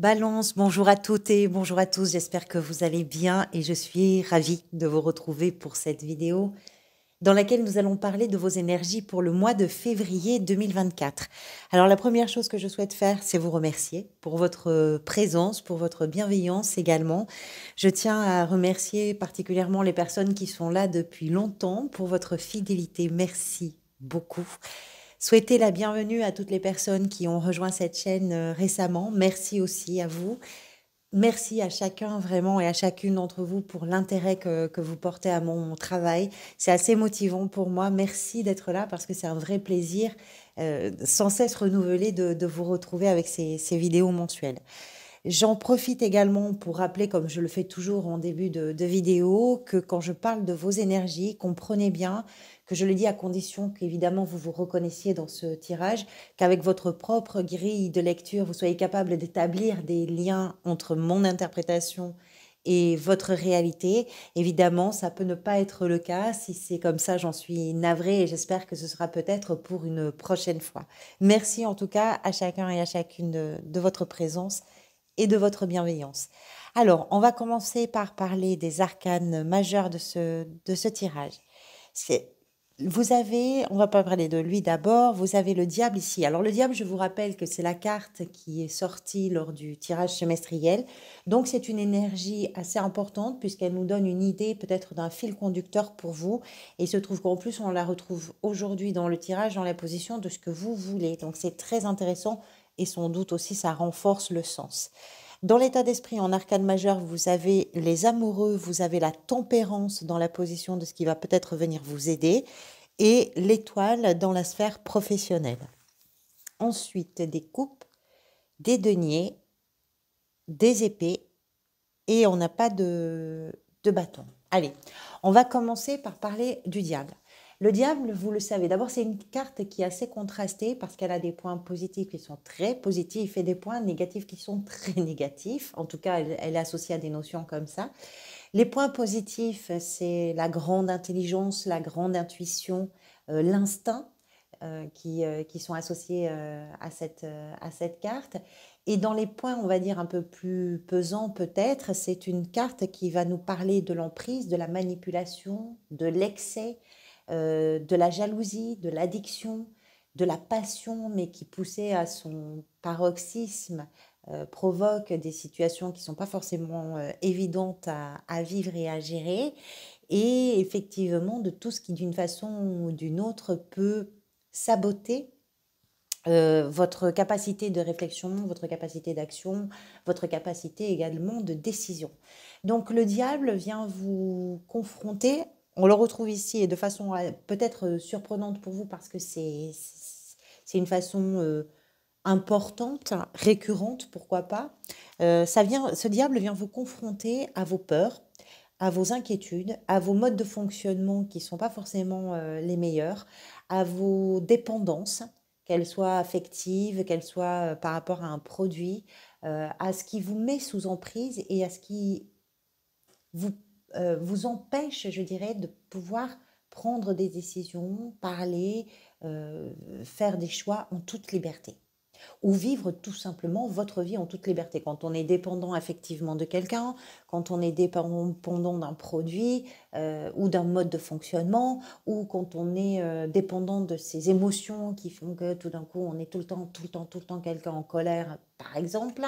Balance, bonjour à toutes et bonjour à tous, j'espère que vous allez bien et je suis ravie de vous retrouver pour cette vidéo dans laquelle nous allons parler de vos énergies pour le mois de février 2024. Alors la première chose que je souhaite faire, c'est vous remercier pour votre présence, pour votre bienveillance également. Je tiens à remercier particulièrement les personnes qui sont là depuis longtemps pour votre fidélité. Merci beaucoup. Souhaiter la bienvenue à toutes les personnes qui ont rejoint cette chaîne récemment. Merci aussi à vous. Merci à chacun vraiment et à chacune d'entre vous pour l'intérêt que vous portez à mon travail. C'est assez motivant pour moi. Merci d'être là parce que c'est un vrai plaisir sans cesse renouvelé de vous retrouver avec ces vidéos mensuelles. J'en profite également pour rappeler, comme je le fais toujours en début de vidéo, que quand je parle de vos énergies, comprenez bien que je le dis à condition qu'évidemment vous vous reconnaissiez dans ce tirage, qu'avec votre propre grille de lecture, vous soyez capable d'établir des liens entre mon interprétation et votre réalité. Évidemment, ça peut ne pas être le cas. Si c'est comme ça, j'en suis navrée et j'espère que ce sera peut-être pour une prochaine fois. Merci en tout cas à chacun et à chacune de votre présence et de votre bienveillance. Alors, on va commencer par parler des arcanes majeurs de ce tirage. Vous avez, on va pas parler de lui d'abord, vous avez le diable ici. Alors le diable, je vous rappelle que c'est la carte qui est sortie lors du tirage semestriel. Donc c'est une énergie assez importante puisqu'elle nous donne une idée peut-être d'un fil conducteur pour vous. Et il se trouve qu'en plus, on la retrouve aujourd'hui dans le tirage, dans la position de ce que vous voulez. Donc c'est très intéressant et sans doute aussi ça renforce le sens. Dans l'état d'esprit, en arcane majeur, vous avez les amoureux, vous avez la tempérance dans la position de ce qui va peut-être venir vous aider et l'étoile dans la sphère professionnelle. Ensuite, des coupes, des deniers, des épées et on n'a pas de bâton. Allez, on va commencer par parler du diable. Le diable, vous le savez, d'abord c'est une carte qui est assez contrastée parce qu'elle a des points positifs qui sont très positifs et des points négatifs qui sont très négatifs. En tout cas, elle est associée à des notions comme ça. Les points positifs, c'est la grande intelligence, la grande intuition, l'instinct qui sont associés à cette carte. Et dans les points, on va dire, un peu plus pesants peut-être, c'est une carte qui va nous parler de l'emprise, de la manipulation, de l'excès, de la jalousie, de l'addiction, de la passion, mais qui poussée à son paroxysme provoque des situations qui ne sont pas forcément évidentes à vivre et à gérer. Et effectivement, de tout ce qui, d'une façon ou d'une autre, peut saboter votre capacité de réflexion, votre capacité d'action, votre capacité également de décision. Donc le diable vient vous confronter, on le retrouve ici et de façon peut-être surprenante pour vous parce que c'est une façon importante, récurrente, pourquoi pas. Ce diable vient vous confronter à vos peurs, à vos inquiétudes, à vos modes de fonctionnement qui ne sont pas forcément les meilleurs, à vos dépendances, qu'elles soient affectives, qu'elles soient par rapport à un produit, à ce qui vous met sous emprise et à ce qui vous, vous empêche, je dirais, de pouvoir prendre des décisions, parler, faire des choix en toute liberté ou vivre tout simplement votre vie en toute liberté. Quand on est dépendant effectivement de quelqu'un, quand on est dépendant d'un produit ou d'un mode de fonctionnement, ou quand on est dépendant de ses émotions qui font que tout d'un coup on est tout le temps quelqu'un en colère, par exemple,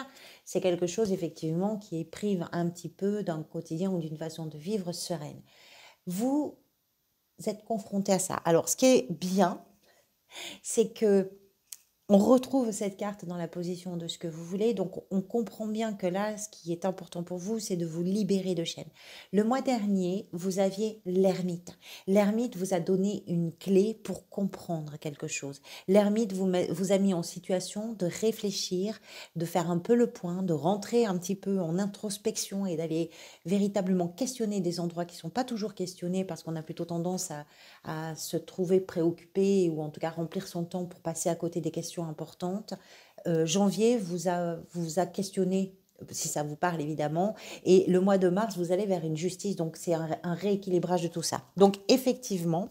c'est quelque chose effectivement qui prive un petit peu d'un quotidien ou d'une façon de vivre sereine. Vous êtes confronté à ça. Alors ce qui est bien, c'est que on retrouve cette carte dans la position de ce que vous voulez, donc on comprend bien que là, ce qui est important pour vous, c'est de vous libérer de chaînes. Le mois dernier, vous aviez l'ermite. L'ermite vous a donné une clé pour comprendre quelque chose. L'ermite vous a mis en situation de réfléchir, de faire un peu le point, de rentrer un petit peu en introspection et d'aller véritablement questionner des endroits qui ne sont pas toujours questionnés parce qu'on a plutôt tendance à se trouver préoccupé ou en tout cas remplir son temps pour passer à côté des questions importantes. Janvier vous a questionné, si ça vous parle évidemment, et le mois de mars, vous allez vers une justice, donc c'est un rééquilibrage de tout ça. Donc effectivement,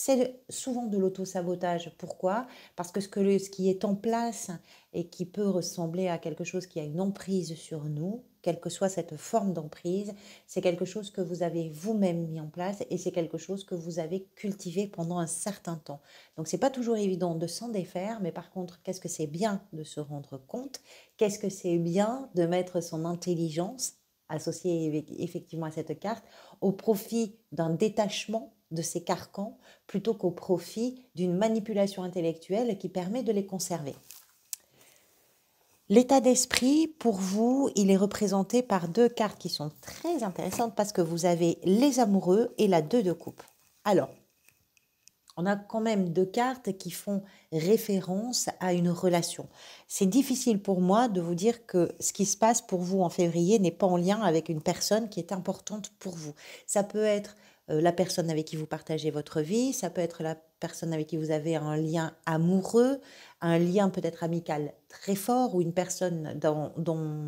C'est souvent de l'auto-sabotage. Pourquoi? Parce que ce qui est en place et qui peut ressembler à quelque chose qui a une emprise sur nous, quelle que soit cette forme d'emprise, c'est quelque chose que vous avez vous-même mis en place et c'est quelque chose que vous avez cultivé pendant un certain temps. Donc c'est pas toujours évident de s'en défaire, mais par contre, qu'est-ce que c'est bien de se rendre compte? Qu'est-ce que c'est bien de mettre son intelligence associée effectivement à cette carte au profit d'un détachement de ces carcans plutôt qu'au profit d'une manipulation intellectuelle qui permet de les conserver. L'état d'esprit, pour vous, il est représenté par deux cartes qui sont très intéressantes parce que vous avez les amoureux et la 2 de coupe. Alors, on a quand même deux cartes qui font référence à une relation. C'est difficile pour moi de vous dire que ce qui se passe pour vous en février n'est pas en lien avec une personne qui est importante pour vous. Ça peut être la personne avec qui vous partagez votre vie, ça peut être la personne avec qui vous avez un lien amoureux, un lien peut-être amical très fort ou une personne dans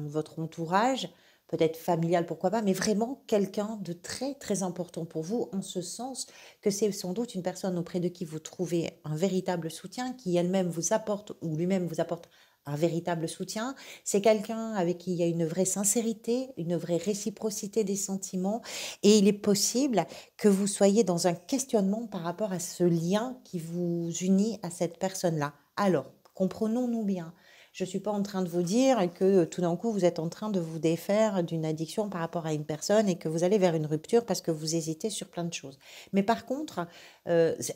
votre entourage, peut-être familial, pourquoi pas, mais vraiment quelqu'un de très très important pour vous en ce sens que c'est sans doute une personne auprès de qui vous trouvez un véritable soutien, qui elle-même vous apporte ou lui-même vous apporte un véritable soutien. C'est quelqu'un avec qui il y a une vraie sincérité, une vraie réciprocité des sentiments et il est possible que vous soyez dans un questionnement par rapport à ce lien qui vous unit à cette personne-là. Alors, comprenons-nous bien. Je ne suis pas en train de vous dire que tout d'un coup, vous êtes en train de vous défaire d'une addiction par rapport à une personne et que vous allez vers une rupture parce que vous hésitez sur plein de choses. Mais par contre,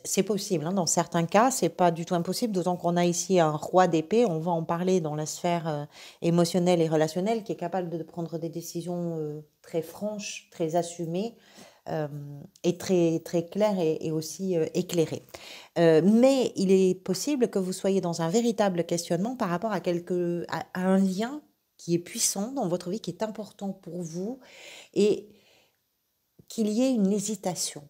c'est possible. Hein, dans certains cas, c'est pas du tout impossible, d'autant qu'on a ici un roi d'épée. On va en parler dans la sphère émotionnelle et relationnelle qui est capable de prendre des décisions très franches, très assumées euh, et très, très claires et aussi éclairées. Mais il est possible que vous soyez dans un véritable questionnement par rapport à un lien qui est puissant dans votre vie, qui est important pour vous, et qu'il y ait une hésitation.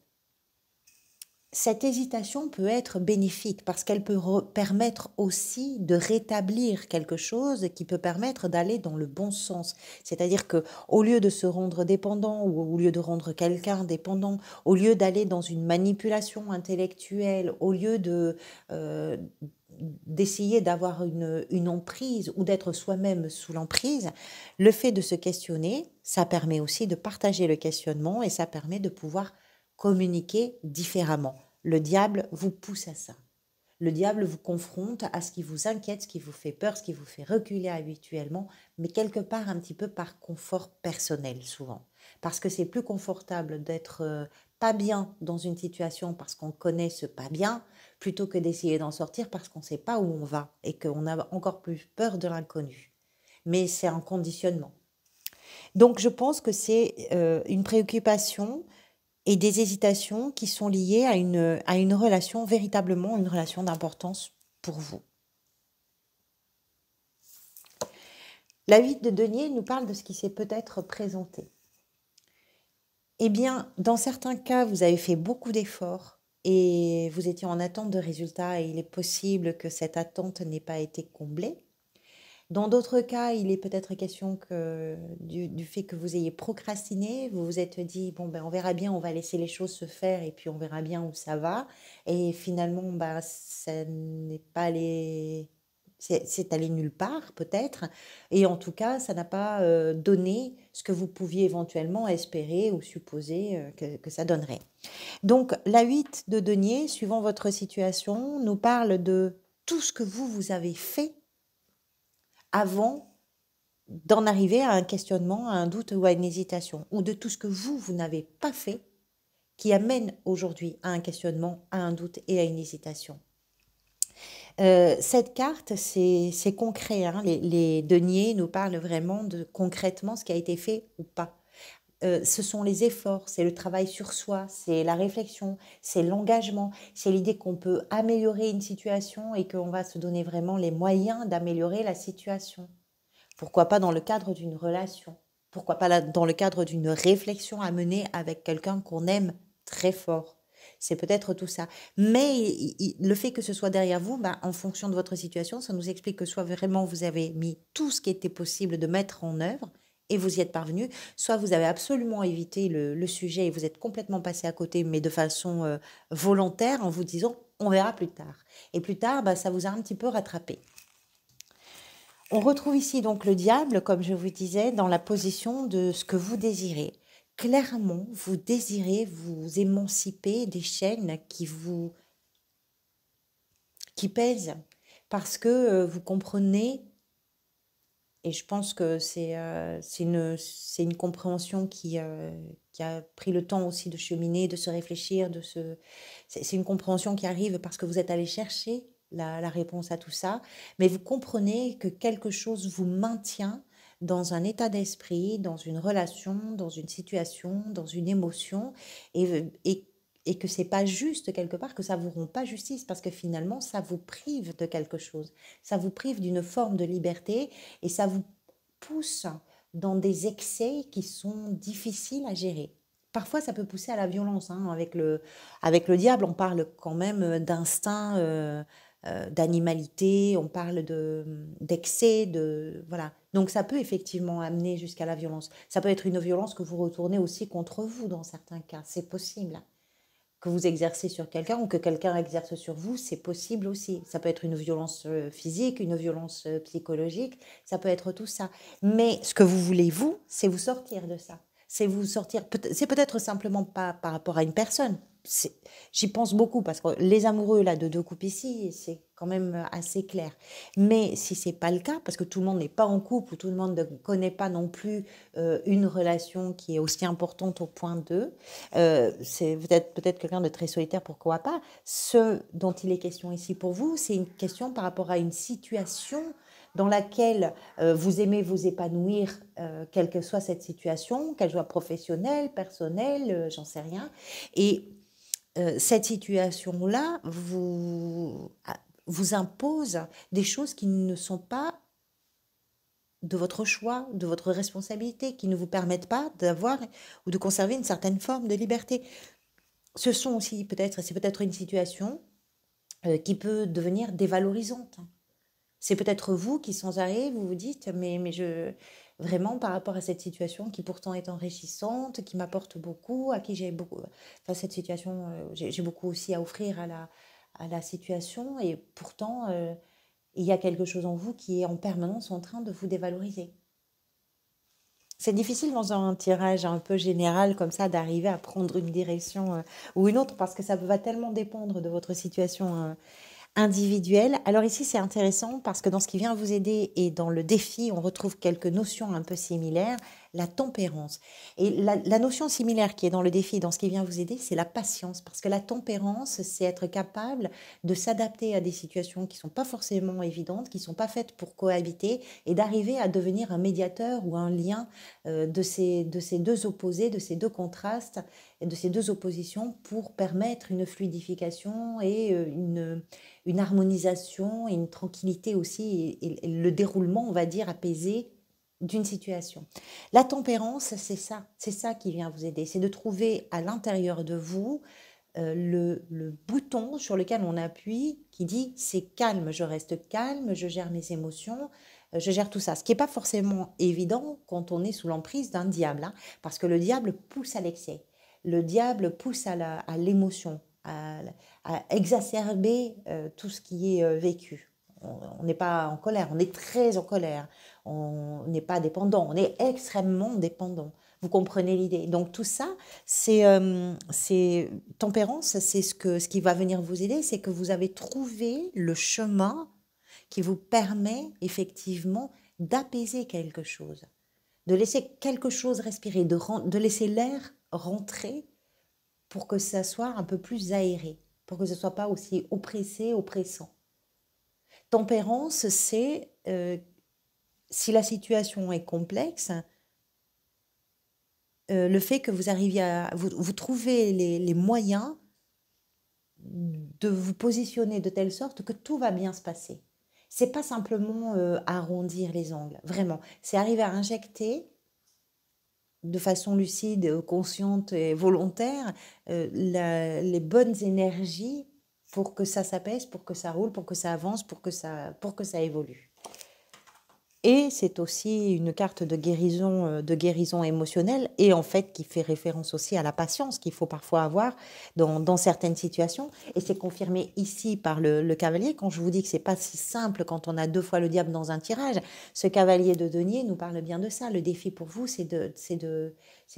Cette hésitation peut être bénéfique parce qu'elle peut permettre aussi de rétablir quelque chose qui peut permettre d'aller dans le bon sens. C'est-à-dire que au lieu de se rendre dépendant ou au lieu de rendre quelqu'un dépendant, au lieu d'aller dans une manipulation intellectuelle, au lieu euh, d'essayer d'avoir une emprise ou d'être soi-même sous l'emprise, le fait de se questionner, ça permet aussi de partager le questionnement et ça permet de pouvoir communiquer différemment. Le diable vous pousse à ça. Le diable vous confronte à ce qui vous inquiète, ce qui vous fait peur, ce qui vous fait reculer habituellement, mais quelque part un petit peu par confort personnel souvent. Parce que c'est plus confortable d'être pas bien dans une situation parce qu'on connaît ce pas bien, plutôt que d'essayer d'en sortir parce qu'on ne sait pas où on va et qu'on a encore plus peur de l'inconnu. Mais c'est un conditionnement. Donc je pense que c'est une préoccupation et des hésitations qui sont liées à une relation, véritablement une relation d'importance pour vous. La 8 de denier nous parle de ce qui s'est peut-être présenté. Eh bien, dans certains cas, vous avez fait beaucoup d'efforts et vous étiez en attente de résultats et il est possible que cette attente n'ait pas été comblée. Dans d'autres cas, il est peut-être question du fait que vous ayez procrastiné, vous vous êtes dit, bon, ben, on verra bien, on va laisser les choses se faire et puis on verra bien où ça va. Et finalement, bah, ça n'est pas allé, c'est allé nulle part peut-être. Et en tout cas, ça n'a pas donné ce que vous pouviez éventuellement espérer ou supposer que ça donnerait. Donc, la 8 de denier, suivant votre situation, nous parle de tout ce que vous avez fait avant d'en arriver à un questionnement, à un doute ou à une hésitation, ou de tout ce que vous n'avez pas fait qui amène aujourd'hui à un questionnement, à un doute et à une hésitation. Cette carte, c'est concret. Hein. Les deniers nous parlent vraiment de concrètement ce qui a été fait ou pas. Ce sont les efforts, c'est le travail sur soi, c'est la réflexion, c'est l'engagement, c'est l'idée qu'on peut améliorer une situation et qu'on va se donner vraiment les moyens d'améliorer la situation. Pourquoi pas dans le cadre d'une relation? Pourquoi pas dans le cadre d'une réflexion à mener avec quelqu'un qu'on aime très fort? C'est peut-être tout ça. Mais le fait que ce soit derrière vous, ben, en fonction de votre situation, ça nous explique que soit vraiment vous avez mis tout ce qui était possible de mettre en œuvre et vous y êtes parvenu, soit vous avez absolument évité le sujet et vous êtes complètement passé à côté, mais de façon volontaire, en vous disant on verra plus tard. Et plus tard, bah, ça vous a un petit peu rattrapé. On retrouve ici donc le diable, comme je vous disais, dans la position de ce que vous désirez. Clairement, vous désirez vous émanciper des chaînes qui pèsent, parce que vous comprenez. Et je pense que c'est une compréhension qui a pris le temps aussi de cheminer, de se réfléchir, c'est une compréhension qui arrive parce que vous êtes allé chercher la réponse à tout ça, mais vous comprenez que quelque chose vous maintient dans un état d'esprit, dans une relation, dans une situation, dans une émotion, et que c'est pas juste quelque part, que ça vous rend pas justice, parce que finalement, ça vous prive de quelque chose, ça vous prive d'une forme de liberté, et ça vous pousse dans des excès qui sont difficiles à gérer. Parfois, ça peut pousser à la violence, hein. Avec le diable, on parle quand même d'instinct, d'animalité, on parle d'excès, voilà. Donc, ça peut effectivement amener jusqu'à la violence. Ça peut être une violence que vous retournez aussi contre vous dans certains cas, c'est possible, que vous exercez sur quelqu'un ou que quelqu'un exerce sur vous, c'est possible aussi. Ça peut être une violence physique, une violence psychologique, ça peut être tout ça. Mais ce que vous voulez, vous, c'est vous sortir de ça. C'est vous sortir, c'est peut-être simplement pas par rapport à une personne. J'y pense beaucoup parce que les amoureux là de deux couples ici, c'est quand même assez clair. Mais si c'est pas le cas, parce que tout le monde n'est pas en couple ou tout le monde ne connaît pas non plus une relation qui est aussi importante au point d'eux, c'est peut-être quelqu'un de très solitaire, pourquoi pas. Ce dont il est question ici pour vous, c'est une question par rapport à une situation dans laquelle vous aimez vous épanouir, quelle que soit cette situation, qu'elle soit professionnelle, personnelle, j'en sais rien. Et cette situation-là vous impose des choses qui ne sont pas de votre choix, de votre responsabilité, qui ne vous permettent pas d'avoir ou de conserver une certaine forme de liberté. Ce sont aussi c'est peut-être une situation qui peut devenir dévalorisante. C'est peut-être vous qui sans arrêt, vous vous dites, vraiment par rapport à cette situation qui pourtant est enrichissante, qui m'apporte beaucoup, à qui j'ai beaucoup, enfin cette situation, j'ai beaucoup aussi à offrir à la situation, et pourtant il y a quelque chose en vous qui est en permanence en train de vous dévaloriser. C'est difficile dans un tirage un peu général comme ça d'arriver à prendre une direction ou une autre, parce que ça va tellement dépendre de votre situation individuelle. Alors ici, c'est intéressant parce que dans ce qui vient vous aider et dans le défi, on retrouve quelques notions un peu similaires, la tempérance. Et la notion similaire qui est dans le défi, dans ce qui vient vous aider, c'est la patience. Parce que la tempérance, c'est être capable de s'adapter à des situations qui ne sont pas forcément évidentes, qui ne sont pas faites pour cohabiter, et d'arriver à devenir un médiateur ou un lien de ces deux opposés, de ces deux contrastes, et de ces deux oppositions, pour permettre une fluidification et une harmonisation et une tranquillité aussi, et le déroulement, on va dire, apaisé d'une situation. La tempérance, c'est ça qui vient vous aider, c'est de trouver à l'intérieur de vous le bouton sur lequel on appuie qui dit c'est calme, je reste calme, je gère mes émotions, je gère tout ça. Ce qui n'est pas forcément évident quand on est sous l'emprise d'un diable, hein, parce que le diable pousse à l'excès. Le diable pousse à l'émotion, à exacerber tout ce qui est vécu. On n'est pas en colère, on est très en colère. On n'est pas dépendant, on est extrêmement dépendant. Vous comprenez l'idée. Donc tout ça, c'est tempérance, c'est ce qui va venir vous aider, c'est que vous avez trouvé le chemin qui vous permet effectivement d'apaiser quelque chose, de laisser quelque chose respirer, de laisser l'air rentrer pour que ça soit un peu plus aéré, pour que ce ne soit pas aussi oppressé, oppressant. Tempérance, c'est si la situation est complexe, le fait que vous arriviez à vous trouvez les moyens de vous positionner de telle sorte que tout va bien se passer. C'est pas simplement arrondir les angles, vraiment. C'est arriver à injecter de façon lucide, consciente et volontaire les bonnes énergies pour que ça s'apaise, pour que ça roule, pour que ça avance, pour que ça évolue. Et c'est aussi une carte de guérison émotionnelle et en fait qui fait référence aussi à la patience qu'il faut parfois avoir dans certaines situations. Et c'est confirmé ici par le cavalier. Quand je vous dis que c'est pas si simple quand on a 2 fois le diable dans un tirage, ce cavalier de denier nous parle bien de ça. Le défi pour vous, c'est de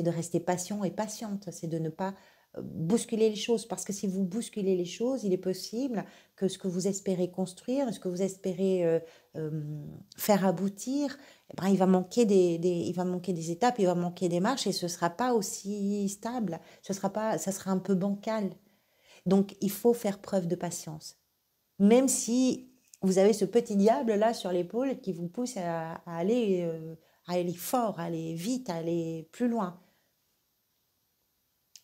rester patient et patiente, c'est de ne pas bousculer les choses. Parce que si vous bousculez les choses, il est possible que ce que vous espérez construire, ce que vous espérez faire aboutir, eh ben, il va manquer il va manquer des étapes, il va manquer des marches et ce ne sera pas aussi stable, ça sera un peu bancal. Donc, il faut faire preuve de patience. Même si vous avez ce petit diable là sur l'épaule qui vous pousse à aller fort, à aller vite, à aller plus loin.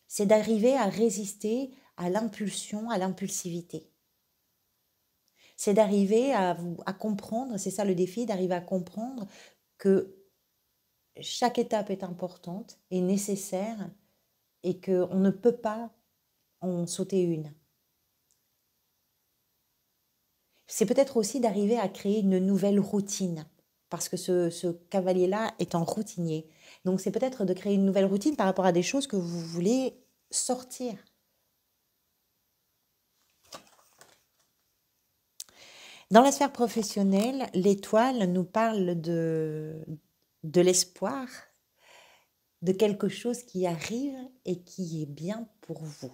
C'est d'arriver à résister à l'impulsion, à l'impulsivité. C'est d'arriver à comprendre, c'est ça le défi, d'arriver à comprendre que chaque étape est importante et nécessaire et qu'on ne peut pas en sauter une. C'est peut-être aussi d'arriver à créer une nouvelle routine parce que ce cavalier-là est en routinier. Donc c'est peut-être de créer une nouvelle routine par rapport à des choses que vous voulez sortir. Dans la sphère professionnelle, l'étoile nous parle de l'espoir, de quelque chose qui arrive et qui est bien pour vous.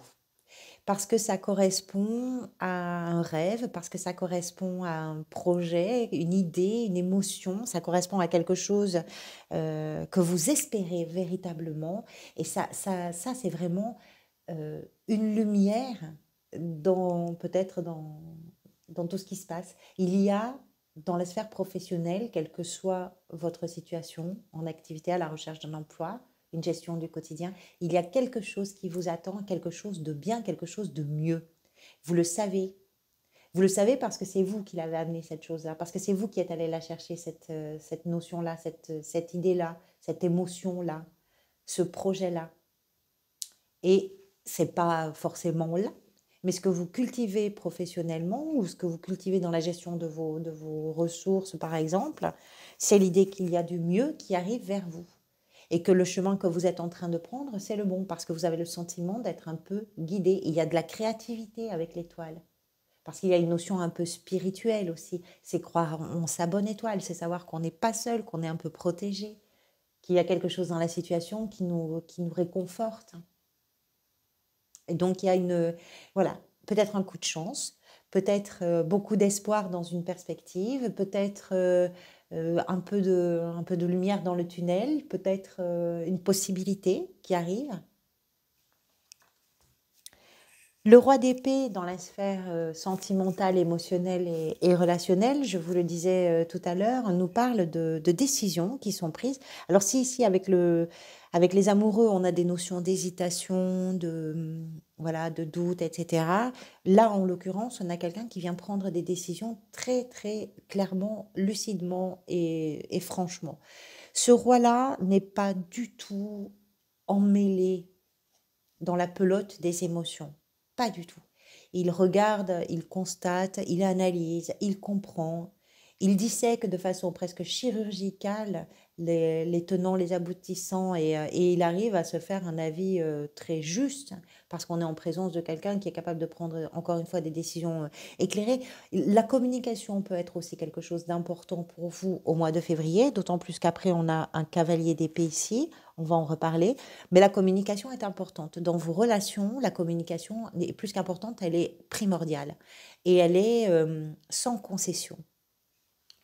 Parce que ça correspond à un rêve, parce que ça correspond à un projet, une idée, une émotion, ça correspond à quelque chose que vous espérez véritablement. Et ça c'est vraiment une lumière peut-être dans tout ce qui se passe. Il y a dans la sphère professionnelle, quelle que soit votre situation, en activité, à la recherche d'un emploi, une gestion du quotidien, il y a quelque chose qui vous attend, quelque chose de bien, quelque chose de mieux. Vous le savez. Vous le savez parce que c'est vous qui l'avez amené cette chose-là, parce que c'est vous qui êtes allé la chercher, cette notion-là, cette idée-là, cette émotion-là, ce projet-là. Et c'est pas forcément là, mais ce que vous cultivez professionnellement ou ce que vous cultivez dans la gestion de vos ressources, par exemple, c'est l'idée qu'il y a du mieux qui arrive vers vous. Et que le chemin que vous êtes en train de prendre, c'est le bon, parce que vous avez le sentiment d'être un peu guidé. Il y a de la créativité avec l'étoile, parce qu'il y a une notion un peu spirituelle aussi. C'est croire en sa bonne étoile, c'est savoir qu'on n'est pas seul, qu'on est un peu protégé, qu'il y a quelque chose dans la situation qui nous réconforte. Et donc, il y a voilà, peut-être un coup de chance, peut-être beaucoup d'espoir dans une perspective, peut-être un peu de lumière dans le tunnel, peut-être une possibilité qui arrive. Le roi d'épée dans la sphère sentimentale, émotionnelle et relationnelle, je vous le disais tout à l'heure, nous parle de décisions qui sont prises. Alors si ici avec les amoureux, on a des notions d'hésitation, voilà, de doute, etc. Là, en l'occurrence, on a quelqu'un qui vient prendre des décisions très très clairement, lucidement et franchement. Ce roi-là n'est pas du tout emmêlé dans la pelote des émotions. Pas du tout. Il regarde, il constate, il analyse, il comprend, il dissèque de façon presque chirurgicale les tenants, les aboutissants et il arrive à se faire un avis très juste parce qu'on est en présence de quelqu'un qui est capable de prendre encore une fois des décisions éclairées. La communication peut être aussi quelque chose d'important pour vous au mois de février, d'autant plus qu'après on a un cavalier d'épée ici, on va en reparler. Mais la communication est importante. Dans vos relations, la communication est plus qu'importante, elle est primordiale. Et elle est sans concession.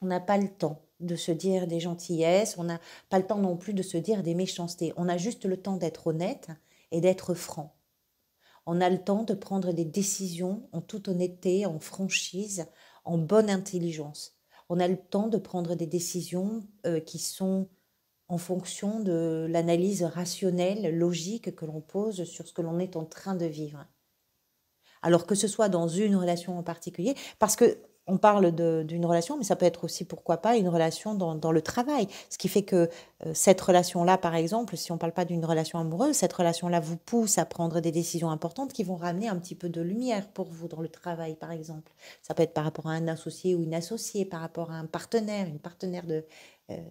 On n'a pas le temps de se dire des gentillesses, on n'a pas le temps non plus de se dire des méchancetés. On a juste le temps d'être honnête et d'être franc. On a le temps de prendre des décisions en toute honnêteté, en franchise, en bonne intelligence. On a le temps de prendre des décisions qui sont en fonction de l'analyse rationnelle, logique que l'on pose sur ce que l'on est en train de vivre. Alors que ce soit dans une relation en particulier, parce que on parle d'une relation, mais ça peut être aussi, pourquoi pas, une relation dans le travail. Ce qui fait que cette relation-là, par exemple, si on ne parle pas d'une relation amoureuse, cette relation-là vous pousse à prendre des décisions importantes qui vont ramener un petit peu de lumière pour vous dans le travail, par exemple. Ça peut être par rapport à un associé ou une associée, par rapport à un partenaire, une partenaire de... euh,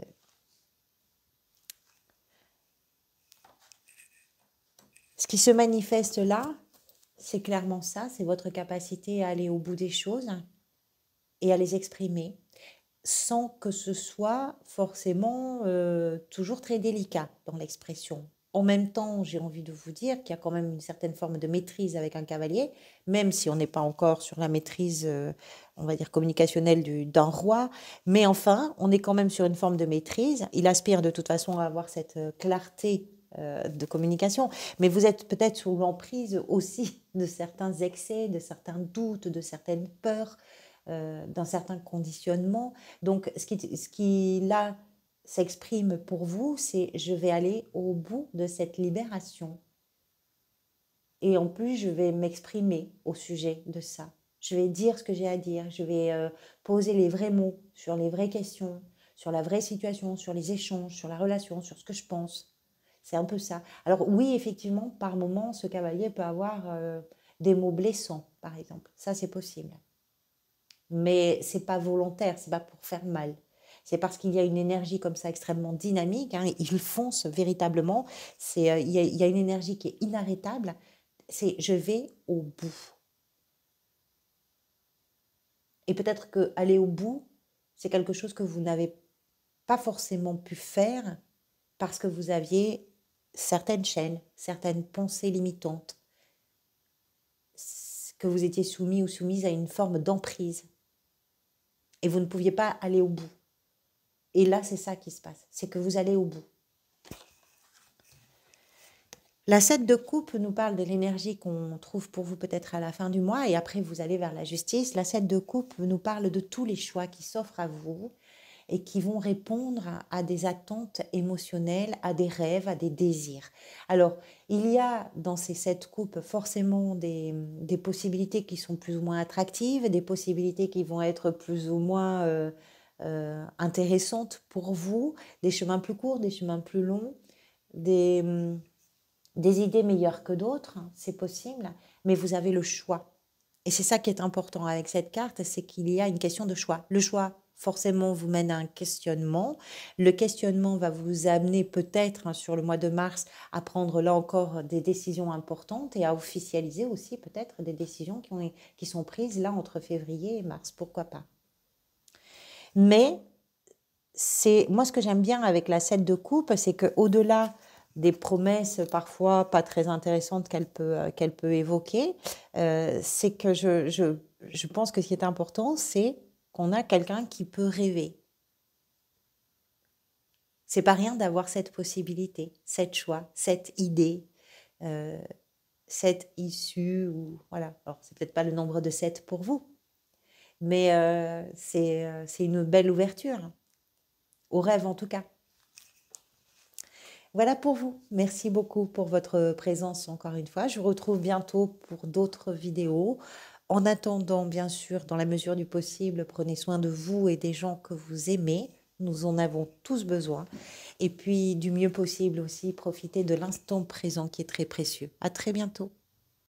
Ce qui se manifeste là, c'est clairement ça, c'est votre capacité à aller au bout des choses et à les exprimer sans que ce soit forcément toujours très délicat dans l'expression. En même temps, j'ai envie de vous dire qu'il y a quand même une certaine forme de maîtrise avec un cavalier, même si on n'est pas encore sur la maîtrise, on va dire, communicationnelle d'un roi, mais enfin, on est quand même sur une forme de maîtrise. Il aspire de toute façon à avoir cette clarté de communication, mais vous êtes peut-être sous l'emprise aussi de certains excès, de certains doutes, de certaines peurs, d'un certain conditionnement. Donc, ce qui là s'exprime pour vous, c'est je vais aller au bout de cette libération. Et en plus, je vais m'exprimer au sujet de ça. Je vais dire ce que j'ai à dire. Je vais poser les vrais mots sur les vraies questions, sur la vraie situation, sur les échanges, sur la relation, sur ce que je pense. C'est un peu ça. Alors oui, effectivement, par moment, ce cavalier peut avoir des mots blessants, par exemple. Ça, c'est possible. Mais c'est pas volontaire, c'est pas pour faire mal. C'est parce qu'il y a une énergie comme ça extrêmement dynamique, hein, il fonce véritablement. Il y a une énergie qui est inarrêtable. C'est je vais au bout. Et peut-être que aller au bout, c'est quelque chose que vous n'avez pas forcément pu faire parce que vous aviez certaines chaînes, certaines pensées limitantes, que vous étiez soumis ou soumise à une forme d'emprise. Et vous ne pouviez pas aller au bout. Et là, c'est ça qui se passe, c'est que vous allez au bout. La 7 de coupe nous parle de l'énergie qu'on trouve pour vous peut-être à la fin du mois et après vous allez vers la justice. La 7 de coupe nous parle de tous les choix qui s'offrent à vous et qui vont répondre à des attentes émotionnelles, à des rêves, à des désirs. Alors, il y a dans ces 7 coupes forcément des possibilités qui sont plus ou moins attractives, des possibilités qui vont être plus ou moins intéressantes pour vous, des chemins plus courts, des chemins plus longs, des idées meilleures que d'autres, c'est possible, mais vous avez le choix. Et c'est ça qui est important avec cette carte, c'est qu'il y a une question de choix. Le choix, forcément, vous mène à un questionnement. Le questionnement va vous amener peut-être sur le mois de mars à prendre là encore des décisions importantes et à officialiser aussi peut-être des décisions qui sont prises là entre février et mars, pourquoi pas. Mais c'est moi ce que j'aime bien avec la 7 de coupe, c'est qu'au-delà des promesses parfois pas très intéressantes qu'elle peut évoquer, c'est que je pense que ce qui est important, c'est qu'on a quelqu'un qui peut rêver. C'est pas rien d'avoir cette possibilité, cette choix, cette idée, euh, cette issue, ou voilà. Alors c'est peut-être pas le nombre de 7 pour vous, mais c'est une belle ouverture, au rêve en tout cas. Voilà pour vous. Merci beaucoup pour votre présence encore une fois. Je vous retrouve bientôt pour d'autres vidéos. En attendant, bien sûr, dans la mesure du possible, prenez soin de vous et des gens que vous aimez. Nous en avons tous besoin. Et puis, du mieux possible aussi, profitez de l'instant présent qui est très précieux. À très bientôt.